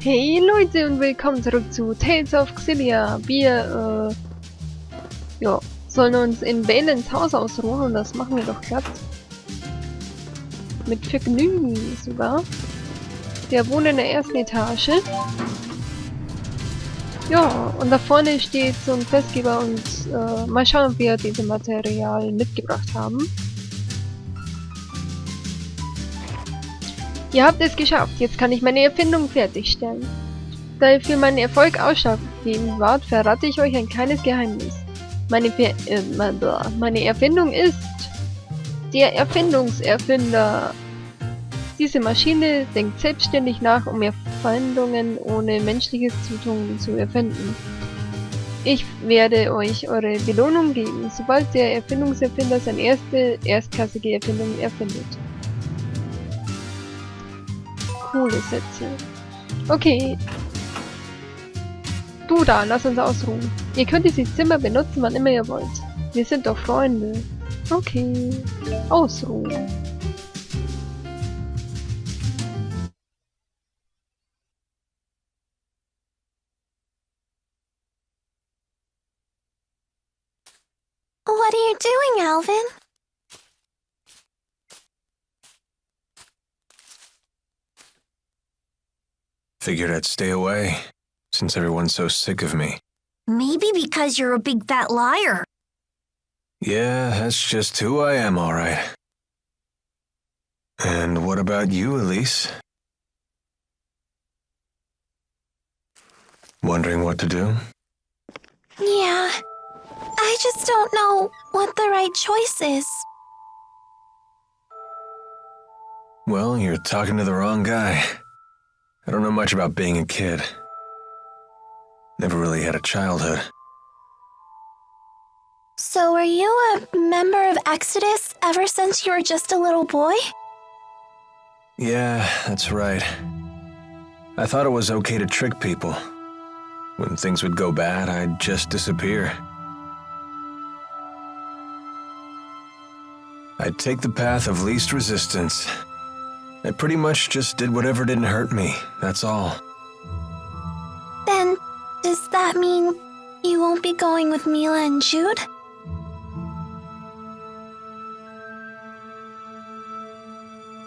Hey Leute und willkommen zurück zu Tales of Xillia. Wir sollen uns in Valens Haus ausruhen und das machen wir doch glatt. Mit Vergnügen sogar. Der wohnt in der ersten Etage. Ja, und da vorne steht so ein Questgeber und mal schauen, ob wir diese Materialien mitgebracht haben. Ihr habt es geschafft, jetzt kann ich meine Erfindung fertigstellen. Da ihr für meinen Erfolg ausschlaggebend wart, verrate ich euch ein kleines Geheimnis. Meine Erfindung ist der Erfindungserfinder. Diese Maschine denkt selbstständig nach, um Erfindungen ohne menschliches Zutun zu erfinden. Ich werde euch eure Belohnung geben, sobald der Erfindungserfinder seine erstklassige Erfindung erfindet. Coole Sätze. Okay. Du da, lass uns ausruhen. Ihr könnt dieses Zimmer benutzen, wann immer ihr wollt. Wir sind doch Freunde. Okay. Ausruhen. What are you doing, Alvin? Figured I'd stay away, since everyone's so sick of me. Maybe because you're a big fat liar. Yeah, that's just who I am, all right. And what about you, Elise? Wondering what to do? Yeah, I just don't know what the right choice is. Well, you're talking to the wrong guy. I don't know much about being a kid. Never really had a childhood. So were you a member of Exodus ever since you were just a little boy? Yeah, that's right. I thought it was okay to trick people. When things would go bad, I'd just disappear. I'd take the path of least resistance. I pretty much just did whatever didn't hurt me, that's all. Then, does that mean you won't be going with Mila and Jude?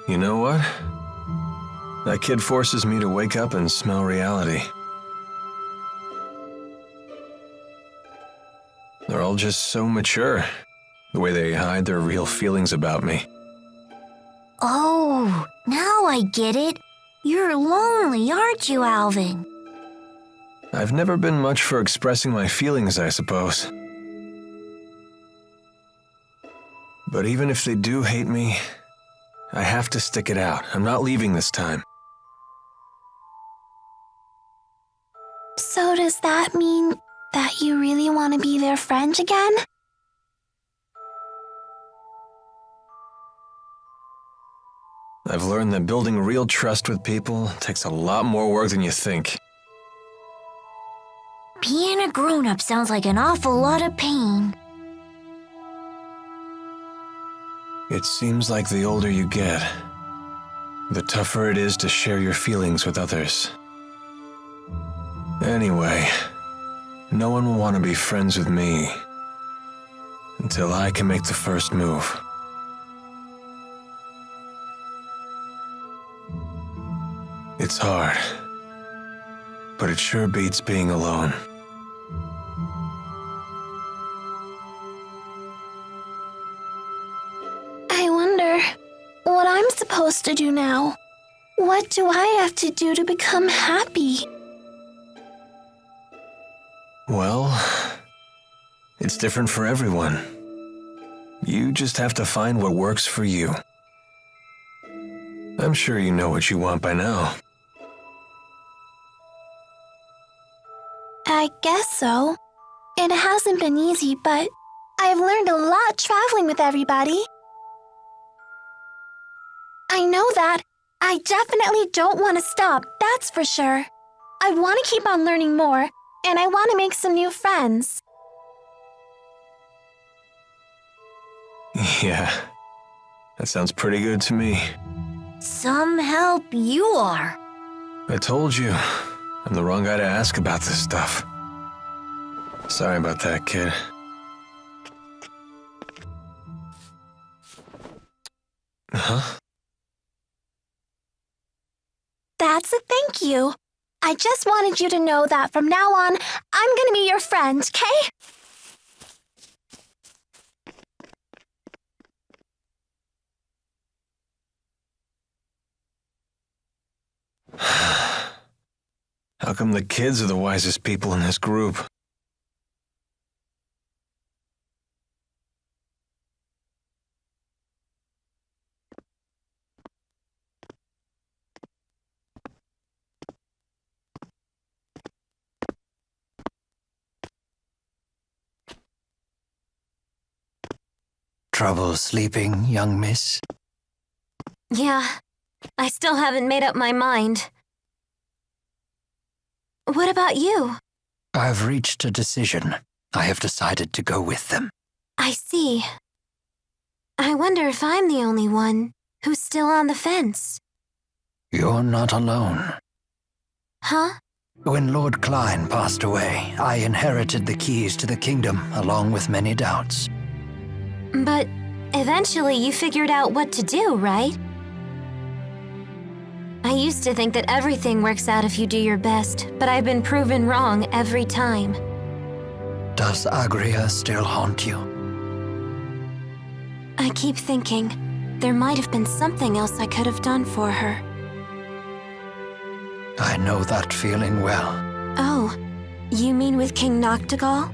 You know what? That kid forces me to wake up and smell reality. They're all just so mature, the way they hide their real feelings about me. Oh, now I get it. You're lonely, aren't you, Alvin? I've never been much for expressing my feelings, I suppose. But even if they do hate me, I have to stick it out. I'm not leaving this time. So does that mean that you really want to be their friend again? I've learned that building real trust with people takes a lot more work than you think. Being a grown-up sounds like an awful lot of pain. It seems like the older you get, the tougher it is to share your feelings with others. Anyway, no one will want to be friends with me until I can make the first move. It's hard, but it sure beats being alone. I wonder what I'm supposed to do now. What do I have to do to become happy? Well, it's different for everyone. You just have to find what works for you. I'm sure you know what you want by now. I guess so. It hasn't been easy, but I've learned a lot traveling with everybody. I know that. I definitely don't want to stop, that's for sure. I want to keep on learning more, and I want to make some new friends. Yeah, that sounds pretty good to me. Some help you are. I told you, I'm the wrong guy to ask about this stuff. Sorry about that, kid. Huh? That's a thank you. I just wanted you to know that from now on, I'm gonna be your friend, okay? How come the kids are the wisest people in this group? Trouble sleeping, young miss? Yeah, I still haven't made up my mind. What about you? I've reached a decision. I have decided to go with them. I see. I wonder if I'm the only one who's still on the fence. You're not alone. Huh? When Lord Klein passed away, I inherited the keys to the kingdom, along with many doubts. But eventually you figured out what to do, right? I used to think that everything works out if you do your best, but I've been proven wrong every time. Does Agria still haunt you? I keep thinking there might have been something else I could have done for her. I know that feeling well. Oh, you mean with King Noctigal?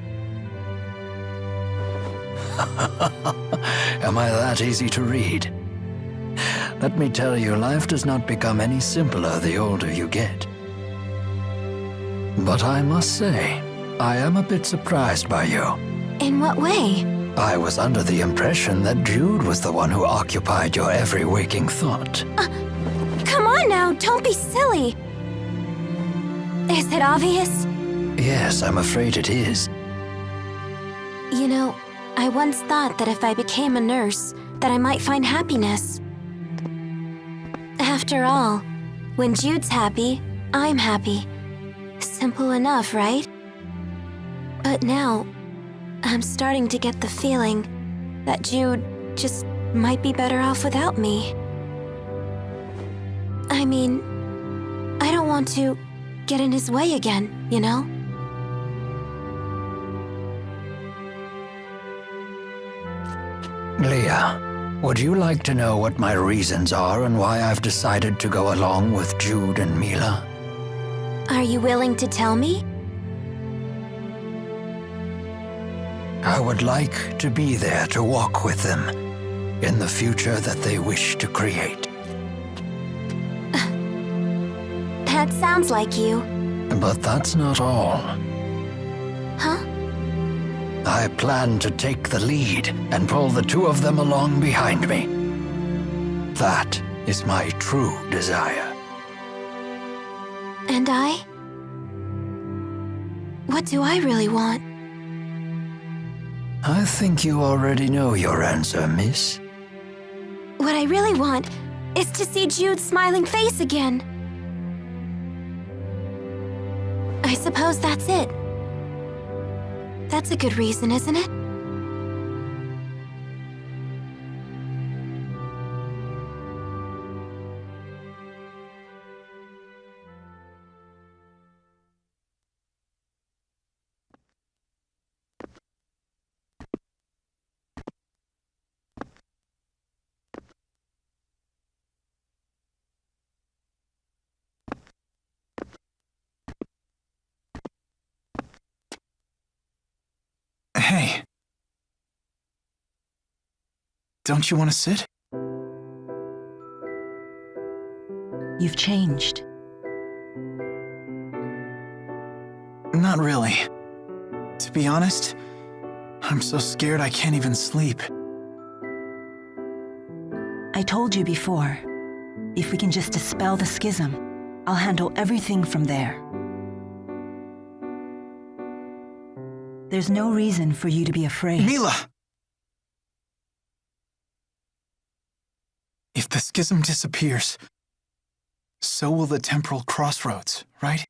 Am I that easy to read? Let me tell you, life does not become any simpler the older you get. But I must say, I am a bit surprised by you. In what way? I was under the impression that Jude was the one who occupied your every waking thought. Come on now, don't be silly. Is it obvious? Yes, I'm afraid it is. You know, I once thought that if I became a nurse, that I might find happiness. After all, when Jude's happy, I'm happy. Simple enough, right? But now, I'm starting to get the feeling that Jude just might be better off without me. I mean, I don't want to get in his way again, you know? Leah, would you like to know what my reasons are and why I've decided to go along with Jude and Mila? Are you willing to tell me? I would like to be there to walk with them in the future that they wish to create. That sounds like you. But that's not all. Huh? I plan to take the lead and pull the two of them along behind me. That is my true desire. And I? What do I really want? I think you already know your answer, miss. What I really want is to see Jude's smiling face again. I suppose that's it. That's a good reason, isn't it? Hey. Don't you want to sit? You've changed. Not really. To be honest, I'm so scared I can't even sleep. I told you before, if we can just dispel the schism, I'll handle everything from there. There's no reason for you to be afraid. Mila! If the schism disappears, so will the temporal crossroads, right?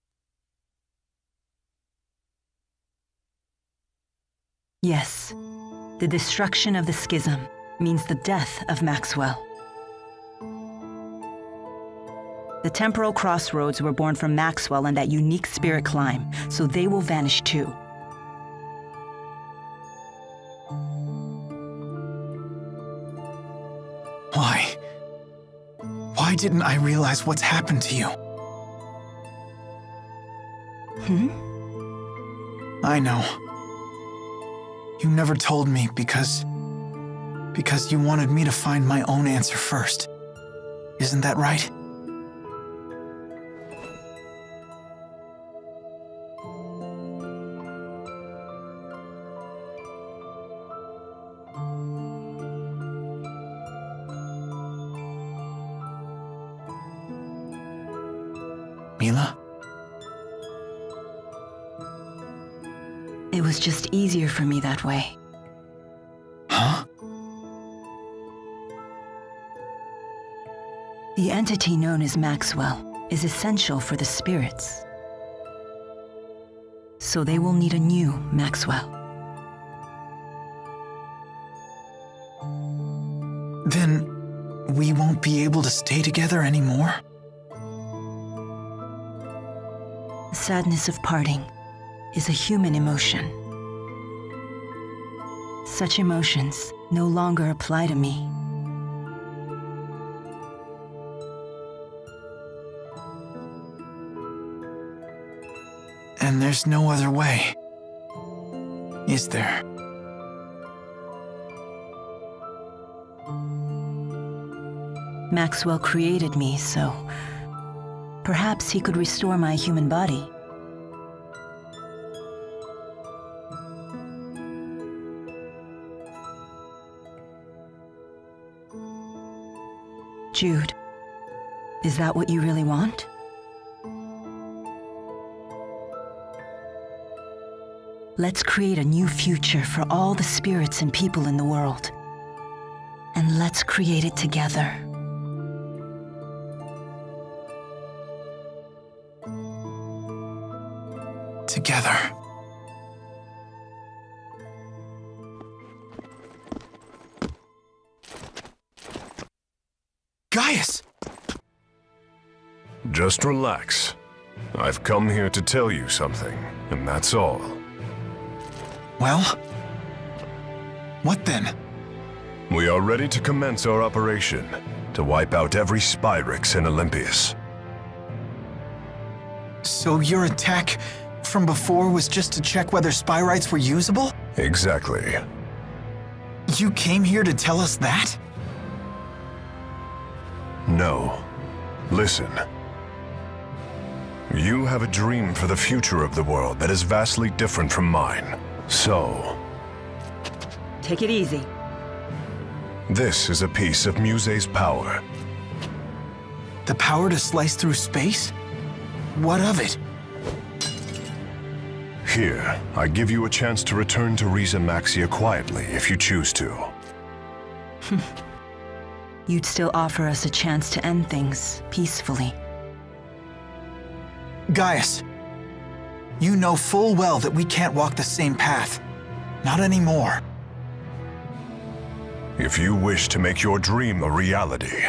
Yes. The destruction of the schism means the death of Maxwell. The temporal crossroads were born from Maxwell and that unique spirit climb, so they will vanish too. Why? Why didn't I realize what's happened to you? I know. You never told me because you wanted me to find my own answer first. Isn't that right? Mila? It was just easier for me that way. Huh? The entity known as Maxwell is essential for the spirits. So they will need a new Maxwell. Then we won't be able to stay together anymore? The sadness of parting is a human emotion. Such emotions no longer apply to me. And there's no other way, is there? Maxwell created me, so perhaps he could restore my human body. Jude, is that what you really want? Let's create a new future for all the spirits and people in the world. And let's create it together. Together. Gaius! Just relax. I've come here to tell you something, and that's all. Well? What then? We are ready to commence our operation, to wipe out every Spyrix in Olympias. So your attack from before was just to check whether Spyrites were usable? Exactly. You came here to tell us that? No. Listen. You have a dream for the future of the world that is vastly different from mine. So... Take it easy. This is a piece of Muse's power. The power to slice through space? What of it? Here, I give you a chance to return to Riza Maxia quietly if you choose to. You'd still offer us a chance to end things peacefully. Gaius, you know full well that we can't walk the same path. Not anymore. If you wish to make your dream a reality,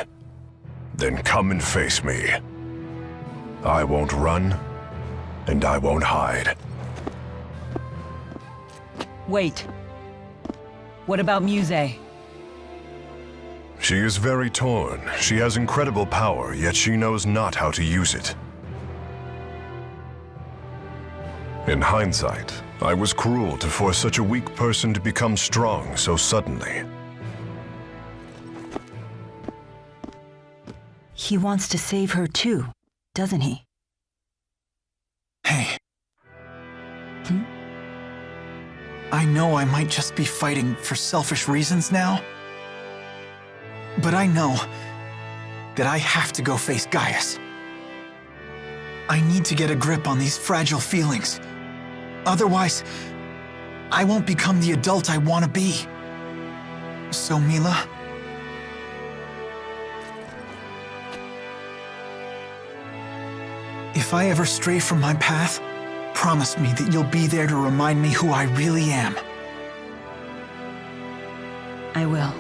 then come and face me. I won't run, and I won't hide. Wait. What about Muse? She is very torn. She has incredible power, yet she knows not how to use it. In hindsight, I was cruel to force such a weak person to become strong so suddenly. He wants to save her too, doesn't he? Hey. I know I might just be fighting for selfish reasons now, but I know that I have to go face Gaius. I need to get a grip on these fragile feelings. Otherwise, I won't become the adult I want to be. So, Mila, If I ever stray from my path, promise me that you'll be there to remind me who I really am. I will.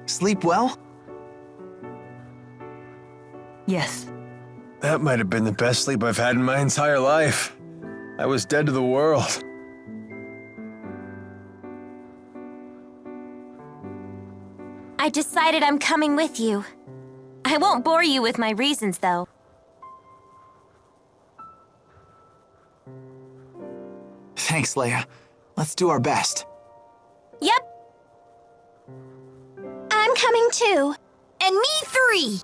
Sleep well? Yes. That might have been the best sleep I've had in my entire life. I was dead to the world. I decided I'm coming with you. I won't bore you with my reasons, though. Thanks, Leia. Let's do our best. Yep. I'm coming too. And me 3.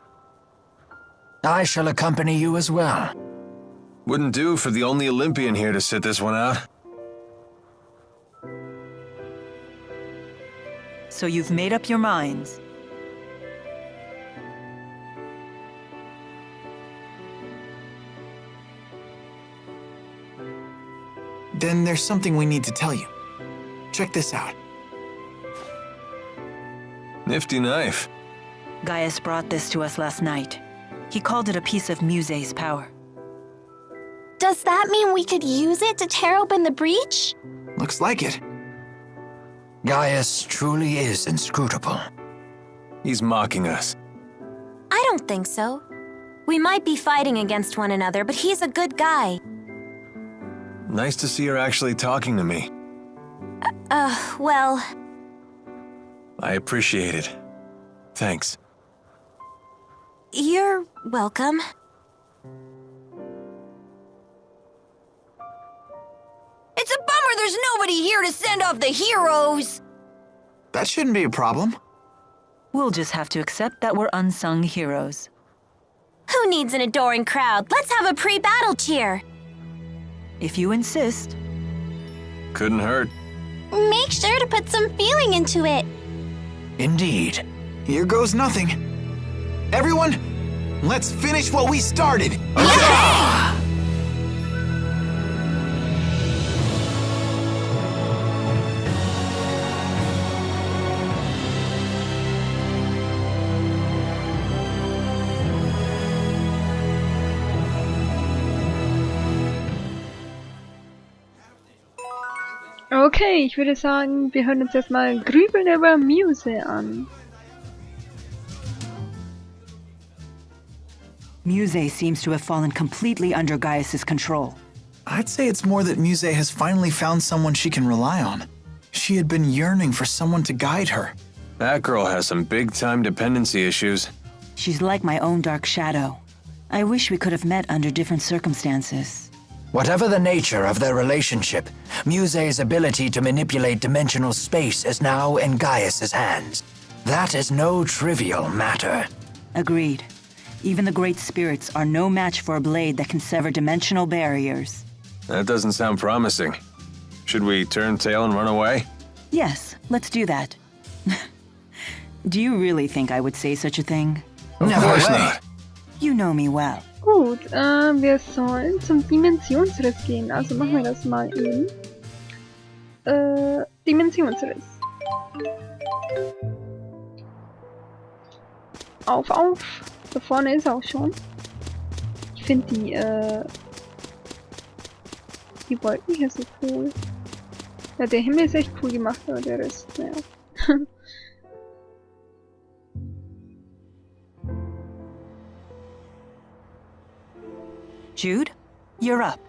I shall accompany you as well. Wouldn't do for the only Olympian here to sit this one out. So you've made up your minds. Then there's something we need to tell you. Check this out. Nifty knife. Gaius brought this to us last night. He called it a piece of Muse's power. Does that mean we could use it to tear open the breach? Looks like it. Gaius truly is inscrutable. He's mocking us. I don't think so. We might be fighting against one another, but he's a good guy. Nice to see her actually talking to me. Well... I appreciate it. Thanks. You're welcome. It's a bummer there's nobody here to send off the heroes! That shouldn't be a problem. We'll just have to accept that we're unsung heroes. Who needs an adoring crowd? Let's have a pre-battle cheer! If you insist. Couldn't hurt. Make sure to put some feeling into it. Indeed. Here goes nothing. Everyone, let's finish what we started. Okay, ich würde sagen, wir hören uns erstmal Grübeln über Muse an. Muse seems to have fallen completely under Gaius's control. I'd say it's more that Muse has finally found someone she can rely on. She had been yearning for someone to guide her. That girl has some big-time dependency issues. She's like my own dark shadow. I wish we could have met under different circumstances. Whatever the nature of their relationship, Muse's ability to manipulate dimensional space is now in Gaius's hands. That is no trivial matter. Agreed. Even the great spirits are no match for a blade that can sever dimensional barriers. That doesn't sound promising. Should we turn tail and run away? Yes, let's do that. Do you really think I would say such a thing? Of course not. You know me well. Gut, wir sollen zum Dimensionsriss gehen, also machen wir das mal eben. Dimensionsriss. Auf! Da vorne ist er auch schon. Ich finde die Wolken hier so cool. Ja, der Himmel ist echt cool gemacht, aber der Rest, naja. Jude, you're up.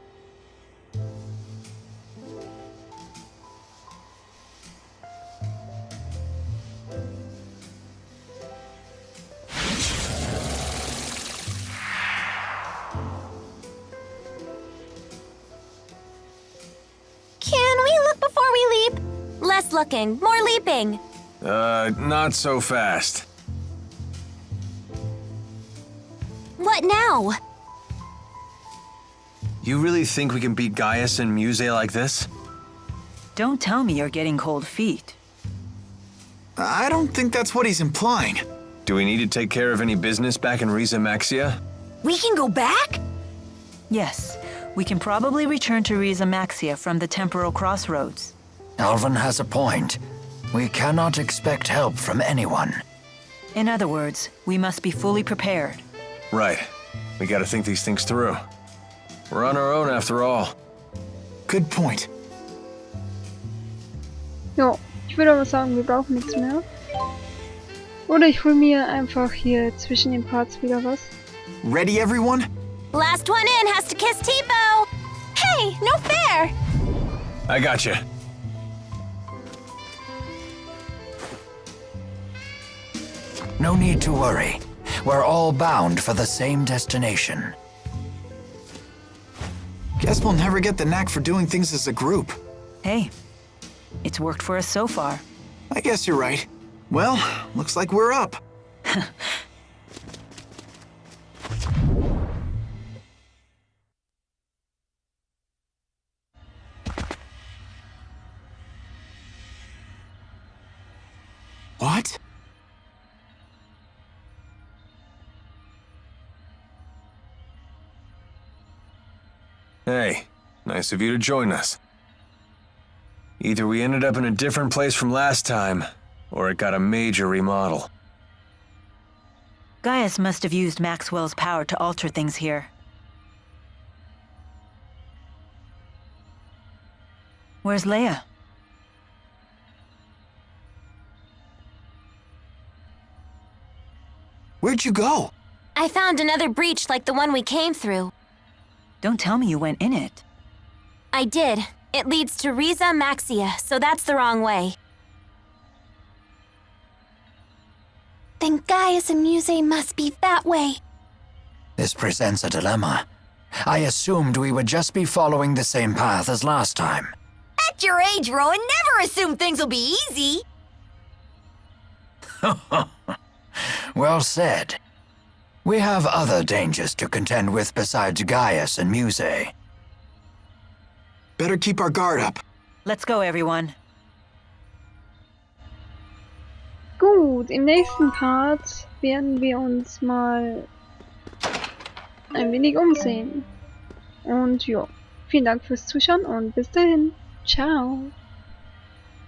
Can we look before we leap? Less looking, more leaping. Not so fast. What now? You really think we can beat Gaius and Muse like this? Don't tell me you're getting cold feet. I don't think that's what he's implying. Do we need to take care of any business back in Riza Maxia? We can go back? Yes, we can probably return to Riza Maxia from the temporal crossroads. Alvin has a point. We cannot expect help from anyone. In other words, we must be fully prepared. Right. We gotta think these things through. We're on our own after all. Good point. Ja, ich würde aber sagen, wir brauchen nichts mehr. Oder ich hol mir einfach hier zwischen den Parts wieder was. Ready, everyone? Last one in has to kiss Tipo! Hey, no fair! I gotcha. No need to worry. We're all bound for the same destination. Guess we'll never get the knack for doing things as a group. Hey, it's worked for us so far. I guess you're right. Well, looks like we're up. What? Hey, nice of you to join us. Either we ended up in a different place from last time, or it got a major remodel. Gaius must have used Maxwell's power to alter things here. Where's Leia? Where'd you go? I found another breach like the one we came through. Don't tell me you went in it. I did. It leads to Riza Maxia, so that's the wrong way. Then Gaius and Muse must be that way. This presents a dilemma. I assumed we would just be following the same path as last time. At your age, Rowan, never assume things will be easy. Well said. We have other dangers to contend with besides Gaius and Muse. Better keep our guard up. Let's go, everyone. Gut, im nächsten Part werden wir uns mal ein wenig umsehen. Und ja, vielen Dank fürs Zuschauen und bis dahin. Ciao.